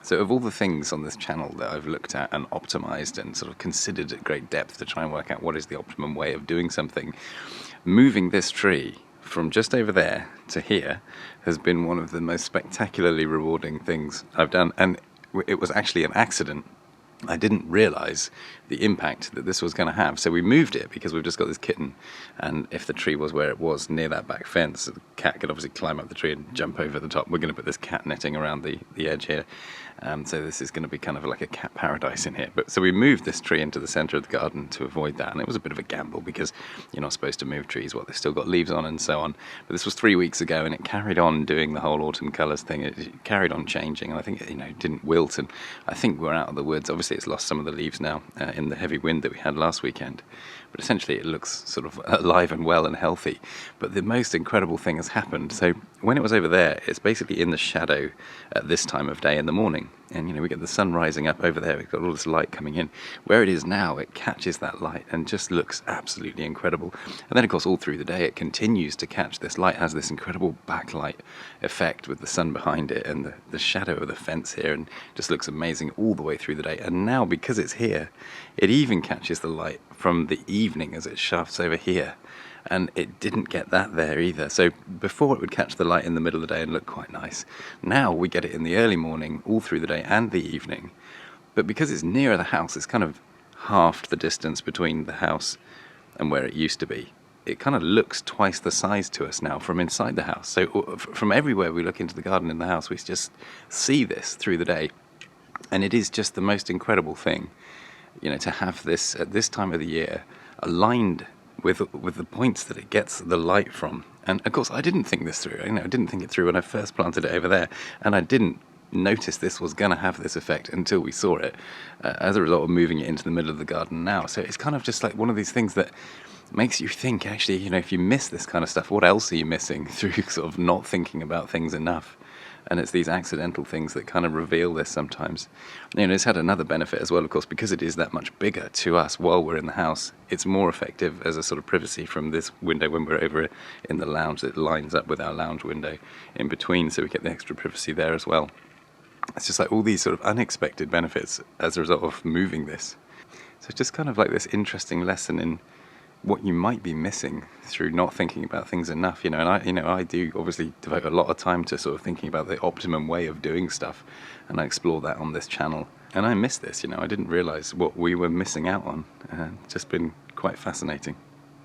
So of all the things on this channel that I've looked at and optimized and sort of considered at great depth to try and work out what is the optimum way of doing something, moving this tree from just over there to here has been one of the most spectacularly rewarding things I've done. And it was actually an accident. I didn't realise the impact that this was going to have. So we moved it because we've just got this kitten, and if the tree was where it was near that back fence, the cat could obviously climb up the tree and jump over the top. We're going to put this cat netting around the edge here, so this is going to be kind of like a cat paradise in here. But so we moved this tree into the centre of the garden to avoid that, and it was a bit of a gamble because you're not supposed to move trees while they've still got leaves on and so on. But this was 3 weeks ago, and it carried on doing the whole autumn colours thing. It carried on changing, and I think it didn't wilt, and I think we're out of the woods. Obviously it's lost some of the leaves now in the heavy wind that we had last weekend, but essentially it looks sort of alive and well and healthy. But the most incredible thing has happened. So when it was over there, it's basically in the shadow at this time of day in the morning, and we get the sun rising up over there. We've got all this light coming in. Where it is now, it catches that light and just looks absolutely incredible. And then of course all through the day it continues to catch this light, has this incredible backlight effect with the sun behind it and the shadow of the fence here, and just looks amazing all the way through the day. And now, because it's here, it even catches the light from the evening as it shafts over here, and it didn't get that there either. So before it would catch the light in the middle of the day and look quite nice. Now we get it in the early morning, all through the day and the evening. But because it's nearer the house, it's kind of halved the distance between the house and where it used to be. It kind of looks twice the size to us now from inside the house. So from everywhere we look into the garden in the house, we just see this through the day. And it is just the most incredible thing, to have this at this time of the year aligned with the points that it gets the light from. And of course I didn't think this through. I didn't think it through when I first planted it over there, and I didn't notice this was going to have this effect until we saw it as a result of moving it into the middle of the garden now. So it's kind of just like one of these things that makes you think, actually, if you miss this kind of stuff, what else are you missing through sort of not thinking about things enough? And it's these accidental things that kind of reveal this sometimes. It's had another benefit as well, of course, because it is that much bigger to us while we're in the house. It's more effective as a sort of privacy from this window when we're over in the lounge. It lines up with our lounge window in between, so we get the extra privacy there as well. It's just like all these sort of unexpected benefits as a result of moving this. So it's just kind of like this interesting lesson in what you might be missing through not thinking about things enough, and I do obviously devote a lot of time to sort of thinking about the optimum way of doing stuff, and I explore that on this channel. And I miss this, I didn't realise what we were missing out on. It's just been quite fascinating.